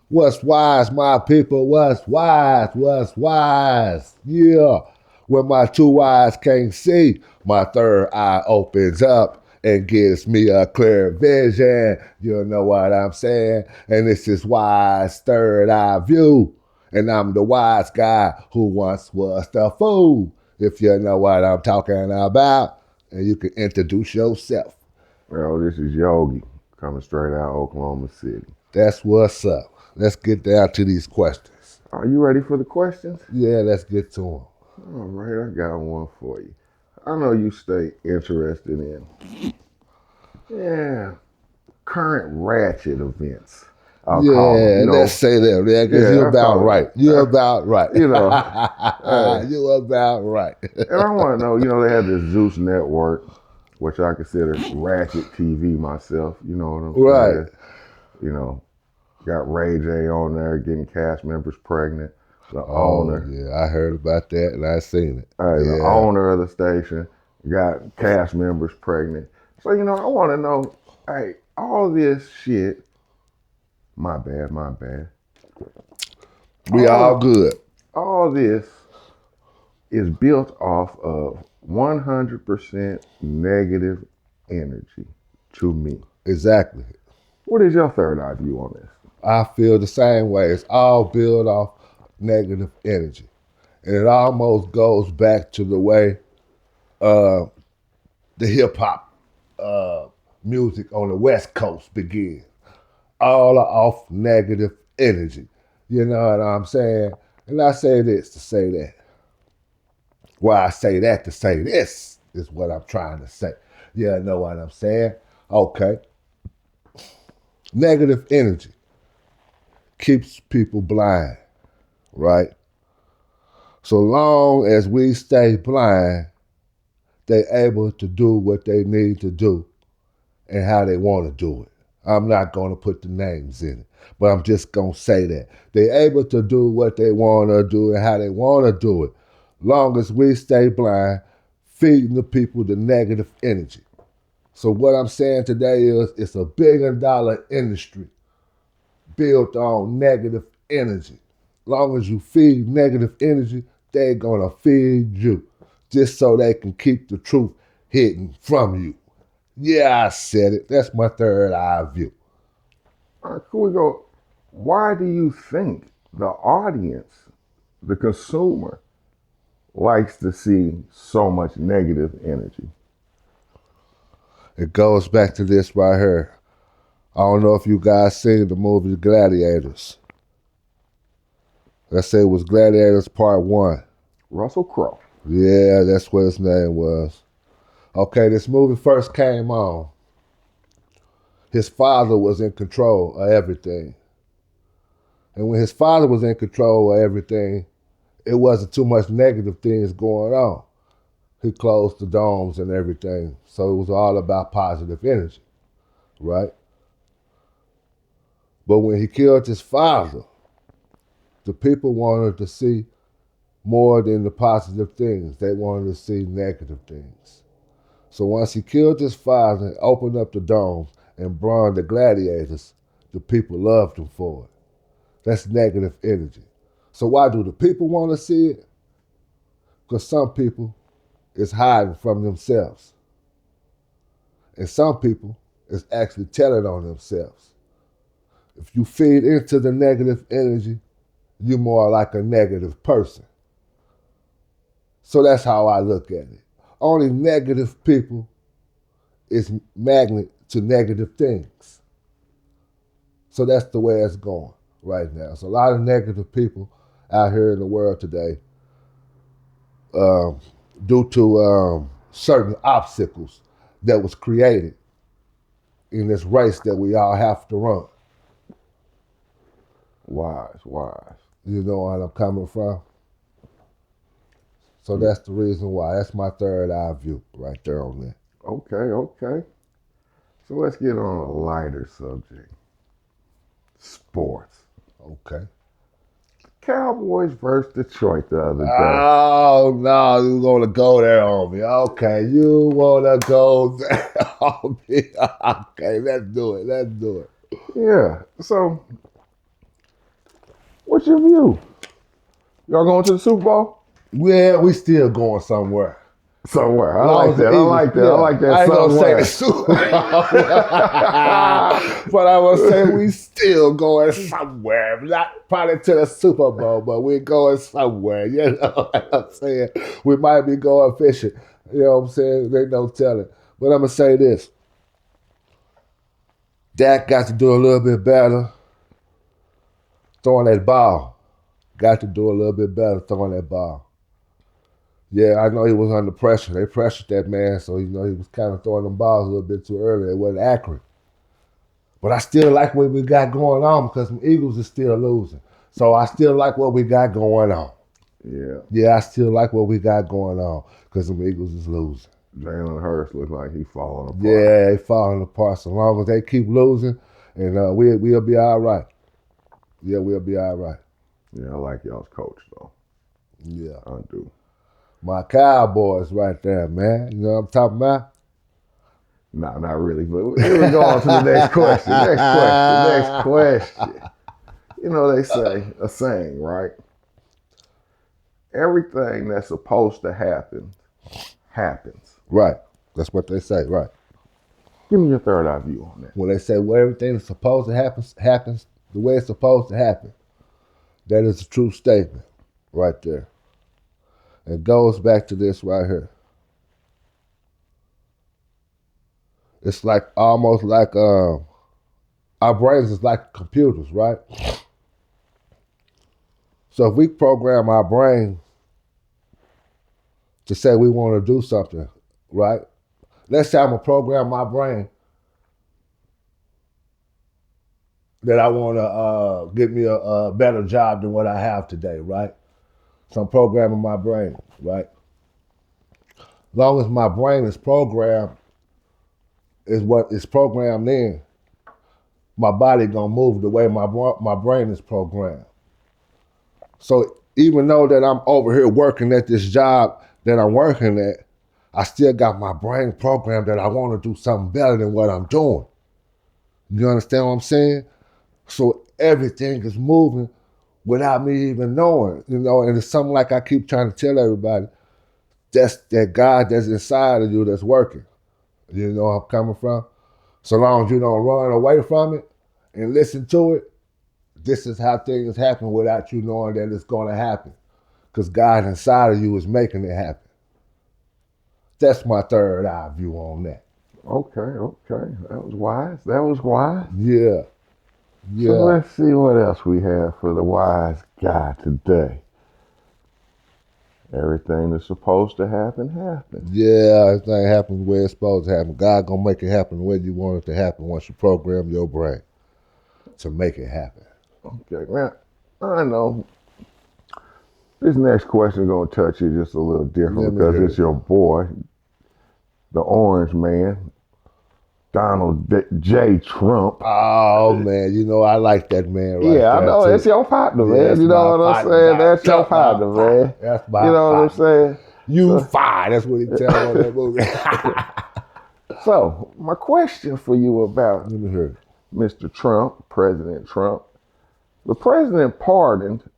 What's wise, my people? What's wise? What's wise? Yeah. When my two eyes can't see, my third eye opens up and gives me a clear vision. You know what I'm saying? And this is wise third eye view. And I'm the wise guy who once was the fool. If you know what I'm talking about, and you can introduce yourself. Well, this is Yogi coming straight out of Oklahoma City. That's what's up. Let's get down to these questions. Are you ready for the questions? Yeah, let's get to them. All right, I got one for you. I know you stay interested in, current ratchet events. I'll call them. Yeah, let's say that, yeah, because you're about right. You're about right. You know, You're about right. and I want to know, they have this Zeus Network, which I consider ratchet TV myself. You know what I'm saying? Right. You know, got Ray J on there getting cast members pregnant. The Oh, owner, yeah, I heard about that and I seen it. the Yeah. owner of the station got cast members pregnant. So, I want to know, all this shit, my bad. We all good. All this is built off of 100% negative energy to me. Exactly. What is your third eye view on this? I feel the same way. It's all built off negative energy. And it almost goes back to the way the hip hop music on the West Coast began. All are off negative energy. You know what I'm saying? And I say this to say that. Well, I say that to say this is what I'm trying to say. You know what I'm saying? Okay. Negative energy keeps people blind, right? So long as we stay blind, they're able to do what they need to do and how they want to do it. I'm not going to put the names in it, but I'm just going to say that. They're able to do what they want to do and how they want to do it, long as we stay blind, feeding the people the negative energy. So what I'm saying today is it's a $1 billion industry built on negative energy. Long as you feed negative energy, they're going to feed you just so they can keep the truth hidden from you. Yeah, I said it. That's my third eye view. All right, cool. We go. Why do you think the audience, the consumer, likes to see so much negative energy? It goes back to this right here. I don't know if you guys seen the movie Gladiators. Let's say it was Gladiators Part 1. Russell Crowe. Yeah, that's what his name was. Okay, this movie first came on. His father was in control of everything. And when his father was in control of everything, it wasn't too much negative things going on. He closed the domes and everything. So it was all about positive energy, right? But when he killed his father, the people wanted to see more than the positive things. They wanted to see negative things. So once he killed his father and opened up the domes and brought the gladiators, the people loved him for it. That's negative energy. So why do the people want to see it? Because some people is hiding from themselves. And some people is actually telling on themselves. If you feed into the negative energy, you're more like a negative person. So that's how I look at it. Only negative people is magnet to negative things. So that's the way it's going right now. So a lot of negative people out here in the world today, due to certain obstacles that was created in this race that we all have to run. Wise. You know where I'm coming from? So that's the reason why. That's my third eye view right there on that. Okay. So let's get on a lighter subject. Sports. Okay. Cowboys versus Detroit the other day. Oh, no, you want to go there on me. Okay, you want to go there on me. Okay, let's do it. Yeah. So What's your view? Y'all going to the Super Bowl? Yeah, we still going somewhere. Somewhere. I Long like as the that. I Eagles- like that. yeah, I like that I ain't gonna say the somewhere. Super Bowl, but I will say we still going somewhere. Not probably to the Super Bowl, but we're going somewhere. You know what I'm saying? We might be going fishing. You know what I'm saying? They no telling. But I'm gonna say this: Dak got to do a little bit better throwing that ball. Got to do a little bit better throwing that ball. Yeah, I know he was under pressure. They pressured that man, so he was kind of throwing them balls a little bit too early. It wasn't accurate. But I still like what we got going on because the Eagles are still losing. So I still like what we got going on. Yeah. Yeah, I still like what we got going on because the Eagles is losing. Jalen Hurts looks like he's falling apart. Yeah, they falling apart. So long as they keep losing, and we'll be all right. Yeah, we'll be all right. Yeah, I like y'all's coach though. Yeah. I do. My Cowboys right there, man. You know what I'm talking about? No, not really. But here we go on to the next question. Next question. You know, they say a saying, right? Everything that's supposed to happen happens. Right. That's what they say, right. Give me your third eye view on that. When they say well, everything that's supposed to happen happens the way it's supposed to happen, that is a true statement right there. It goes back to this right here. It's like almost like our brains is like computers, right? So if we program our brain to say we want to do something, right? Let's say I'm gonna program my brain that I want to get me a better job than what I have today, right? So I'm programming my brain, right? As long as my brain is programmed, is what is programmed in, my body gonna move the way my brain is programmed. So even though that I'm over here working at this job that I'm working at, I still got my brain programmed that I want to do something better than what I'm doing. You understand what I'm saying? So everything is moving without me even knowing, and it's something like I keep trying to tell everybody, that's that God that's inside of you that's working. You know where I'm coming from? So long as you don't run away from it and listen to it, this is how things happen without you knowing that it's going to happen. Because God inside of you is making it happen. That's my third eye view on that. Okay. That was wise. Yeah. So let's see what else we have for the wise guy today. Everything that's supposed to happen happens. Yeah, everything happens the way it's supposed to happen. God gonna make it happen the way you want it to happen once you program your brain to make it happen. Okay, now I know this next question is gonna touch you just a little different because it's your boy, the Orange Man, Donald J. Trump. Oh man, I like that man right yeah, I there. know too. it's your partner, man. That's You know my what I'm partner. saying? That's your partner, man. That's my You know what I'm saying? You fine. That's what he tells on that movie. So my question for you about Let me hear it. Mr. Trump, President Trump, the president pardoned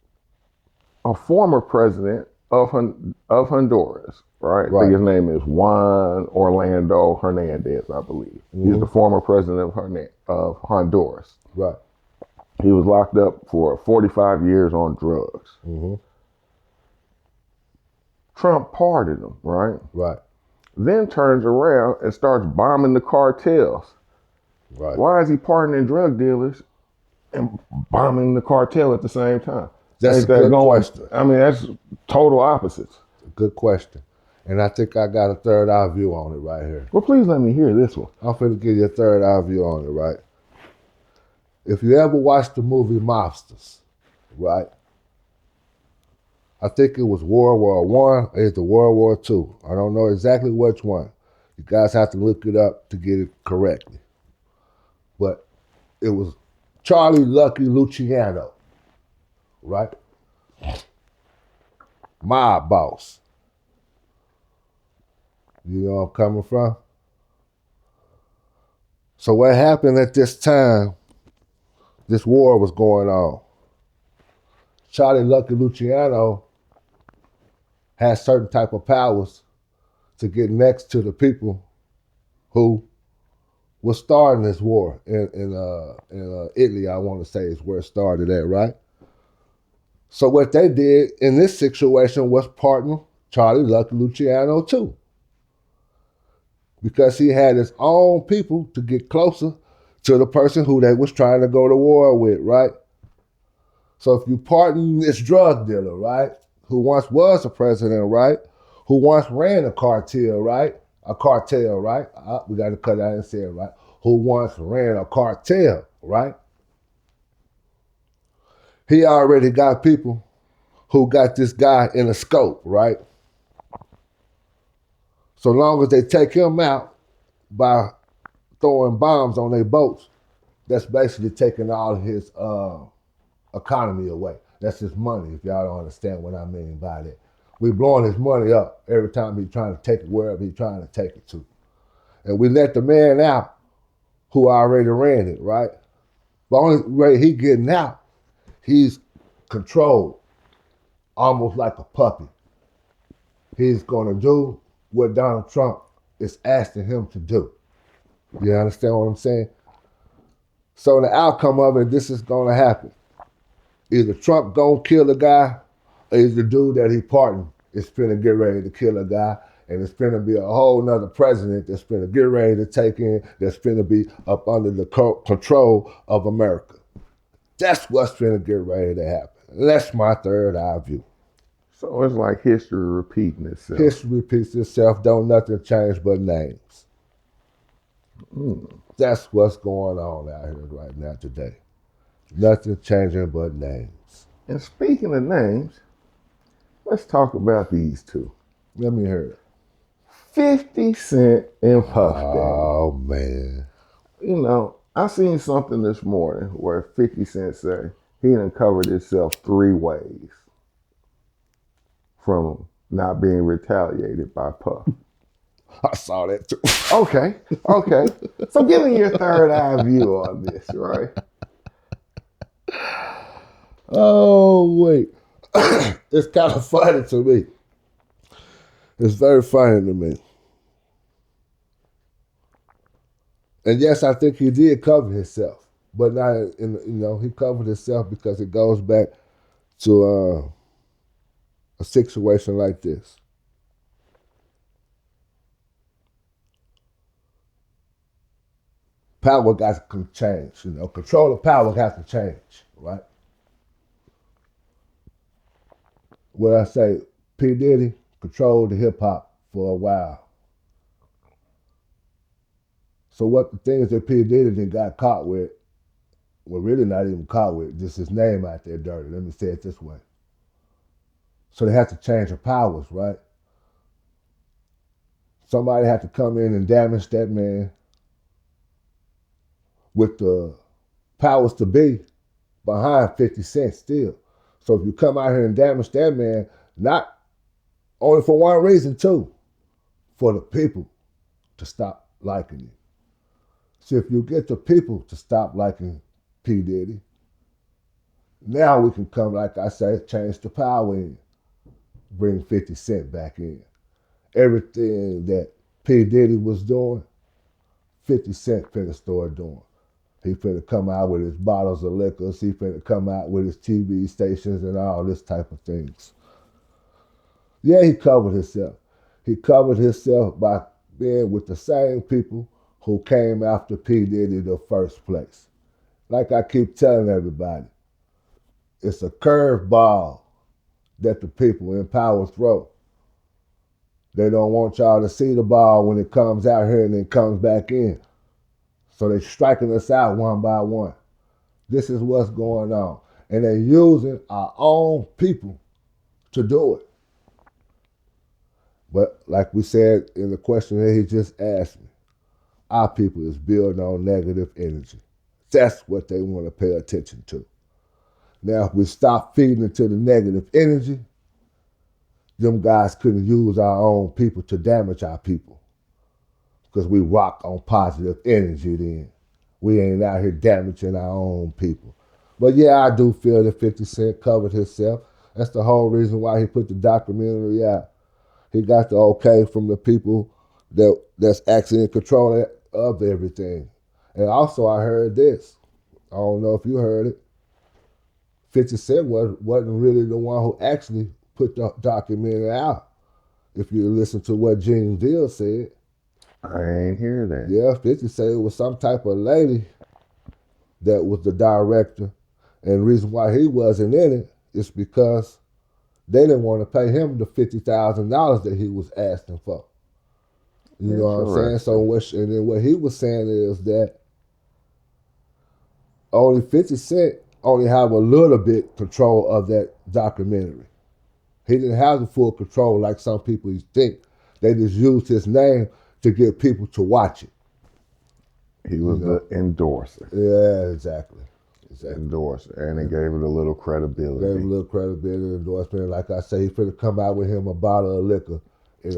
a former president of Honduras, right? I think his name is Juan Orlando Hernandez, I believe. Mm-hmm. He's the former president of Honduras. Right. He was locked up for 45 years on drugs. Mm-hmm. Trump pardoned him, right? Right. Then turns around and starts bombing the cartels. Right. Why is he pardoning drug dealers and bombing the cartel at the same time? That's a good question. I mean, that's total opposites. Good question. And I think I got a third eye view on it right here. Well, please let me hear this one. I'm finna give you a third eye view on it, right? If you ever watched the movie Mobsters, right? I think it was World War I or it's World War II. I don't know exactly which one. You guys have to look it up to get it correctly. But it was Charlie Lucky Luciano, right? Mob boss. You know where I'm coming from? So what happened at this time, this war was going on. Charlie Lucky Luciano has certain type of powers to get next to the people who was starting this war in Italy. I want to say is where it started at, right? So what they did in this situation was partner Charlie Lucky Luciano too, because he had his own people to get closer to the person who they was trying to go to war with, right? So if you pardon this drug dealer, right, who once was a president, right, who once ran a cartel, right, we got to cut out and say it, right, who once ran a cartel, right, he already got people who got this guy in a scope, right? So long as they take him out by throwing bombs on their boats, that's basically taking all of his economy away. That's his money, if y'all don't understand what I mean by that. We blowing his money up every time he's trying to take it wherever he's trying to take it to. And we let the man out who already ran it, right? The only way he getting out, he's controlled, almost like a puppy. He's gonna do what Donald Trump is asking him to do. You understand what I'm saying? So the outcome of it, this is gonna happen. Either Trump gonna kill a guy, or either the dude that he pardoned is finna get ready to kill a guy, and it's finna be a whole nother president that's finna get ready to take in, that's finna be up under the control of America. That's what's finna get ready to happen. That's my third eye view. So it's like history repeating itself. History repeats itself, don't nothing change but names. That's what's going on out here right now today. Nothing changing but names. And speaking of names, let's talk about these two. Let me hear it. 50 Cent and Puff Daddy. Oh, man. You know, I seen something this morning where 50 Cent said he done covered himself 3 ways from not being retaliated by Puff. I saw that too. Okay. So give me your third eye view on this, right? Oh, wait. It's kind of funny to me. It's very funny to me. And yes, I think he did cover himself, but not he covered himself because it goes back to a situation like this. Power got to change, Control of power has to change, right? What I say, P. Diddy controlled the hip hop for a while. So what the things that P. Diddy got caught with were really not even caught with, just his name out there dirty. Let me say it this way. So they have to change the powers, right? Somebody had to come in and damage that man with the powers to be behind 50 Cent still. So if you come out here and damage that man, not only for one reason too, for the people to stop liking you. So if you get the people to stop liking P. Diddy, now we can come, like I say, change the power in, bring 50 Cent back in. Everything that P. Diddy was doing, 50 Cent finna start doing. He finna come out with his bottles of liquors. He finna come out with his TV stations and all this type of things. Yeah, he covered himself. He covered himself by being with the same people who came after P. Diddy in the first place. Like I keep telling everybody, it's a curveball that the people in power throw. They don't want y'all to see the ball when it comes out here and then comes back in. So they're striking us out one by one. This is what's going on. And they're using our own people to do it. But like we said in the question that he just asked me, our people is built on negative energy. That's what they want to pay attention to. Now, if we stop feeding into the negative energy, them guys couldn't use our own people to damage our people. Because we rock on positive energy then. We ain't out here damaging our own people. But yeah, I do feel that 50 Cent covered himself. That's the whole reason why he put the documentary out. He got the okay from the people that's actually in control of everything. And also, I heard this. I don't know if you heard it. 50 Cent wasn't really the one who actually put the documentary out. If you listen to what Gene Deal said, I ain't hear that. yeah, 50 said it was some type of lady that was the director. And the reason why he wasn't in it is because they didn't want to pay him the $50,000 that he was asking for. You know what I'm saying? So and then what he was saying is that only 50 Cent only have a little bit control of that documentary. He didn't have the full control like some people think. They just used his name to get people to watch it. He was the endorser. Yeah, exactly. Endorser, and it gave it a little credibility. Gave it a little credibility, endorsement. Like I say, he's finna come out with him a bottle of liquor.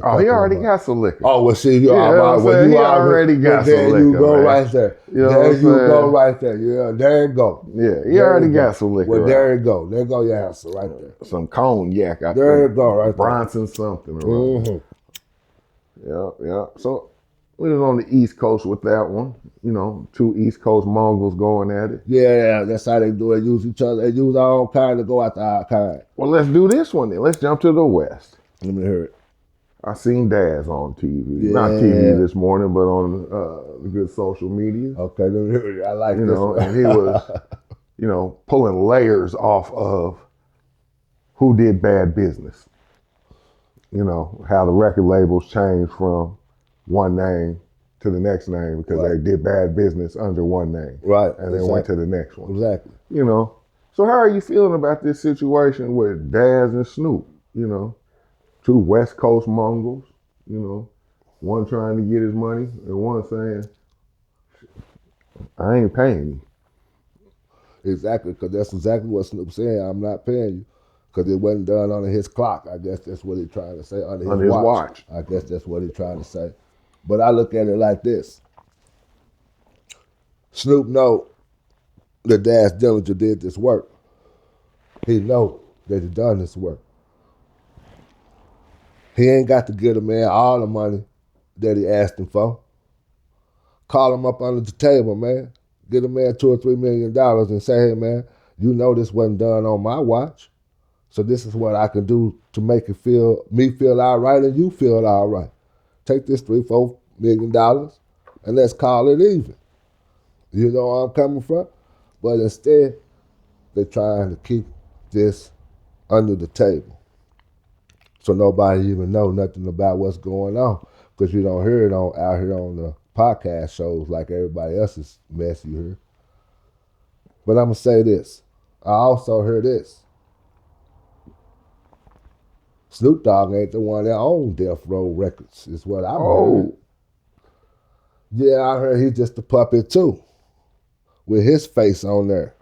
Oh, he already got some liquor. Oh, well, see, he already got some liquor. There you go, man. right there. You know there you go, right there. Yeah, there you go. Yeah, he already got some liquor. Well, there you go. There go your answer right there. Some cognac. There you go, right Bronson there. Something. Yeah. So we was on the East Coast with that one. You know, two East Coast Mongols going at it. Yeah, that's how they do it. Use each other. They use our own kind to go after our kind. Well, let's do this one then. Let's jump to the West. Let me hear it. I seen Daz on TV. Yeah. Not TV this morning, but on the good social media. Okay, let me hear it. I like this one. And he was, pulling layers off of who did bad business. You know, how the record labels changed from one name to the next name because they did bad business under one name. Right. And then went to the next one. Exactly. You know, so how are you feeling about this situation with Daz and Snoop, you know? Two West Coast Mongols, you know, one trying to get his money and one saying, I ain't paying you. Exactly, because that's exactly what Snoop said. I'm not paying you because it wasn't done under his clock. I guess that's what he's trying to say. Under his watch. I guess that's what he's trying to say. But I look at it like this. Snoop know that Daz Dillinger did this work. He know that he done this work. He ain't got to give a man all the money that he asked him for. Call him up under the table, man. Get a man $2 or $3 million and say, hey, man, you know this wasn't done on my watch. So this is what I can do to make me feel all right and you feel all right. Take this $3-4 million and let's call it even. You know where I'm coming from? But instead, they're trying to keep this under the table. So nobody even know nothing about what's going on because you don't hear it out here on the podcast shows like everybody else's mess you hear. But I'm going to say this. I also heard this. Snoop Dogg ain't the one that owned Death Row Records, is what I heard. Yeah, I heard he's just a puppet too, with his face on there.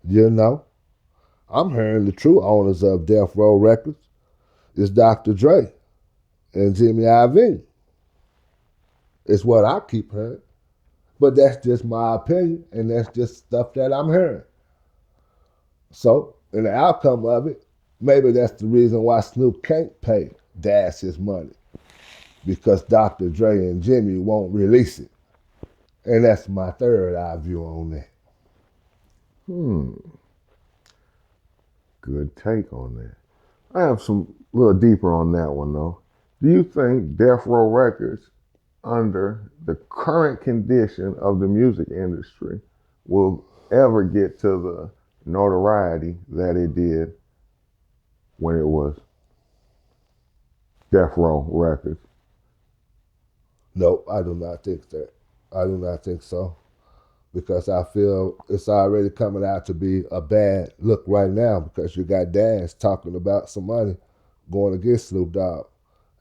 You know? I'm hearing the true owners of Death Row Records is Dr. Dre and Jimmy Iovine. It's what I keep hearing. But that's just my opinion, and that's just stuff that I'm hearing. So, in the outcome of it, maybe that's the reason why Snoop can't pay Daz his money, because Dr. Dre and Jimmy won't release it. And that's my third eye view on that. Good take on that. I have some little deeper on that one though. Do you think Death Row Records, under the current condition of the music industry, will ever get to the notoriety that it did when it was Death Row Records? Nope, I do not think that. I do not think so. Because I feel it's already coming out to be a bad look right now because you got Daz talking about some money going against Snoop Dogg.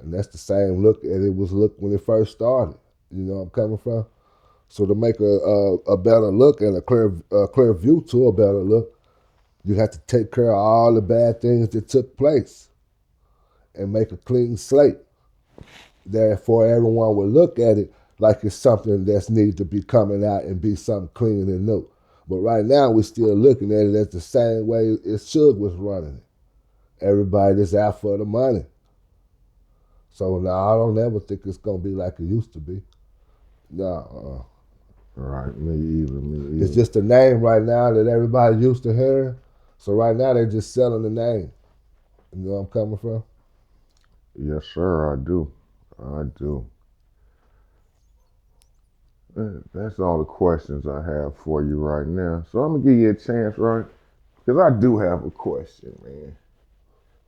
And that's the same look that it was when it first started. You know where I'm coming from? So to make a better look and a clear view to a better look, you have to take care of all the bad things that took place and make a clean slate. Therefore, everyone will look at it like it's something that's needs to be coming out and be something clean and new. But right now, we're still looking at it as the same way Suge was running it. Everybody just out for the money. So now I don't ever think it's gonna be like it used to be. No. Right, me either. It's just a name right now that everybody used to hear. So right now they're just selling the name. You know where I'm coming from? Yes, sir, I do. That's all the questions I have for you right now. So I'm gonna give you a chance, right? Because I do have a question, man,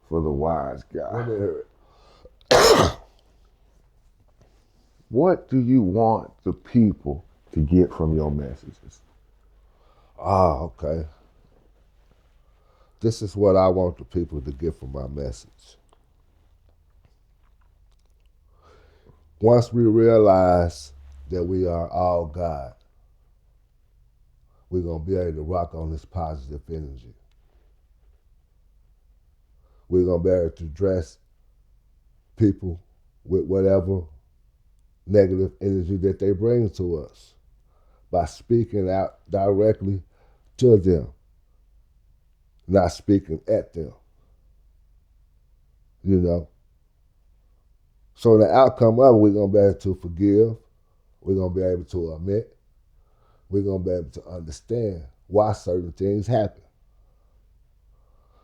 for the wise guy. Let me hear it. What do you want the people to get from your messages? Okay. This is what I want the people to get from my message. Once we realize that we are all God, we're going to be able to rock on this positive energy. We're going to be able to address people with whatever negative energy that they bring to us by speaking out directly to them, not speaking at them. You know? So the outcome of it, we're going to be able to forgive. We're going to be able to admit. We're going to be able to understand why certain things happen.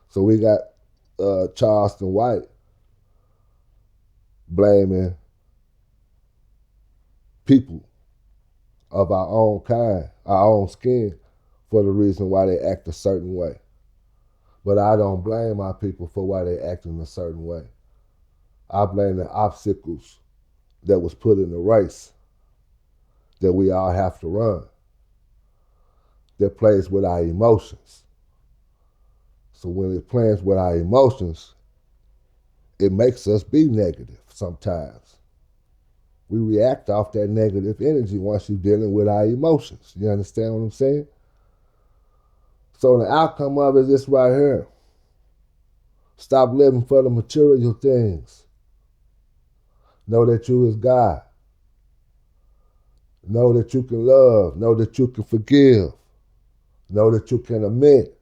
So we got Charleston White blaming people of our own kind, our own skin, for the reason why they act a certain way. But I don't blame my people for why they act in a certain way. I blame the obstacles that was put in the race that we all have to run, that plays with our emotions. So when it plays with our emotions, it makes us be negative sometimes. We react off that negative energy once you're dealing with our emotions. You understand what I'm saying? So the outcome of it is this right here. Stop living for the material things. Know that you is God. Know that you can love. Know that you can forgive. Know that you can admit.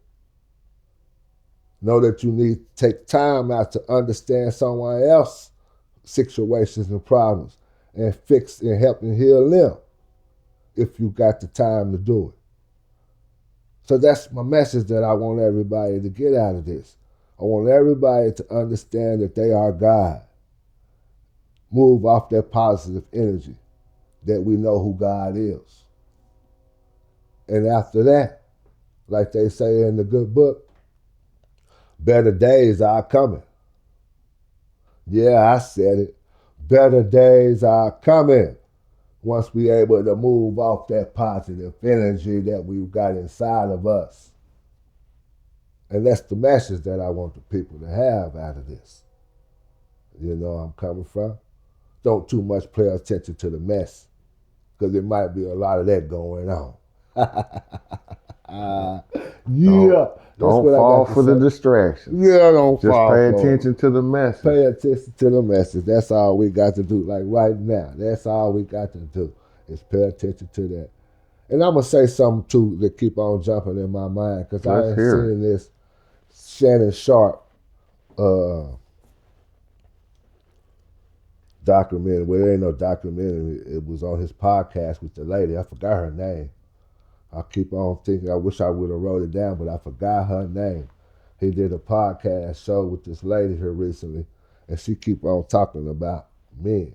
Know that you need to take time out to understand someone else's situations and problems and fix and help and heal them if you got the time to do it. So that's my message that I want everybody to get out of this. I want everybody to understand that they are God. Move off that positive energy, that we know who God is. And after that, like they say in the good book, better days are coming. Yeah, I said it. Better days are coming once we're able to move off that positive energy that we've got inside of us. And that's the message that I want the people to have out of this. You know where I'm coming from? Don't too much pay attention to the mess, because there might be a lot of that going on. Don't fall for the distractions. Yeah, don't Just fall pay for attention to the message. Pay attention to the message. That's all we got to do. Like right now, that's all we got to do is pay attention to that. And I'm gonna say something too that keep on jumping in my mind, because I ain't seen this Shannon Sharp documentary. Well, there ain't no documentary. It was on his podcast with the lady. I forgot her name. I keep on thinking, I wish I would have wrote it down, but I forgot her name. He did a podcast show with this lady here recently, and she keep on talking about men.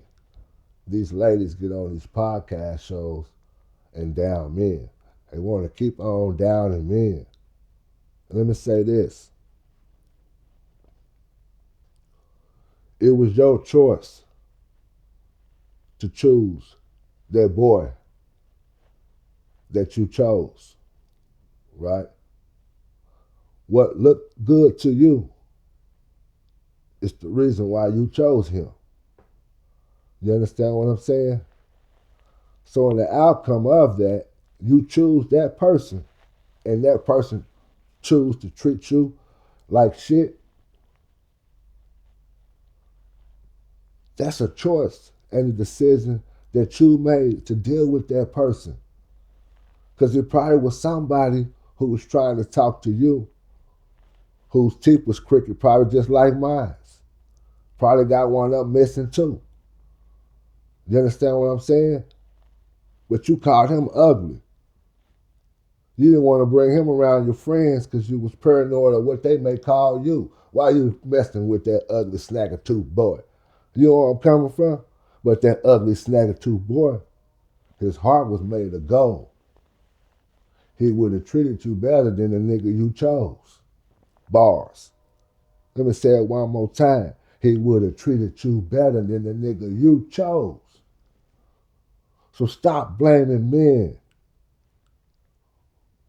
These ladies get on these podcast shows and down men. They want to keep on downing men. And let me say this. It was your choice to choose that boy that you chose, right? What looked good to you is the reason why you chose him. You understand what I'm saying? So in the outcome of that, you choose that person, and that person choose to treat you like shit. That's a choice and a decision that you made to deal with that person. Because it probably was somebody who was trying to talk to you, whose teeth was crooked, probably just like mine. Probably got one up missing too. You understand what I'm saying? But you called him ugly. You didn't want to bring him around your friends because you was paranoid of what they may call you. Why you messing with that ugly snagger tooth boy? You know where I'm coming from? But that ugly snagger tooth boy, his heart was made of gold. He would have treated you better than the nigga you chose. Bars. Let me say it one more time. He would have treated you better than the nigga you chose. So stop blaming men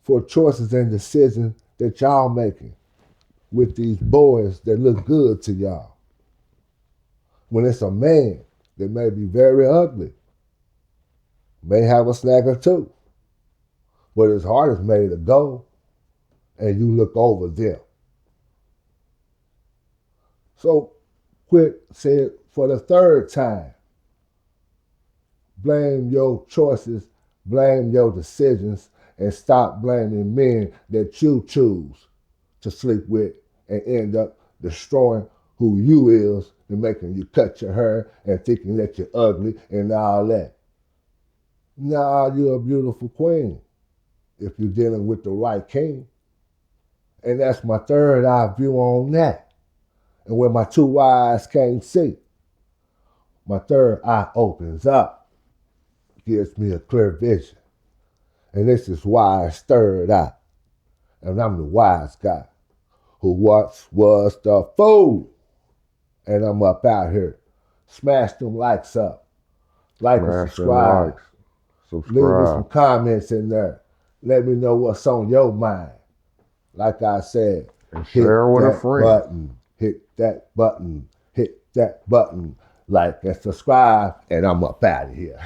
for choices and decisions that y'all making with these boys that look good to y'all. When it's a man that may be very ugly, may have a snagger too, but his heart is made of gold, and you look over them. So quit saying for the third time, blame your choices, blame your decisions, and stop blaming men that you choose to sleep with and end up destroying who you is and making you cut your hair and thinking that you're ugly and all that. Nah, you're a beautiful queen if you're dealing with the right king. And that's my third eye view on that. And when my two eyes can't see, my third eye opens up, gives me a clear vision. And this is wise third eye. And I'm the wise guy who once was the fool. And I'm up out here. Smash them likes up. Like and subscribe. Leave me some comments in there. Let me know what's on your mind. Like I said, and share with a friend. Hit that button, hit that button, like and subscribe, and I'm up out of here.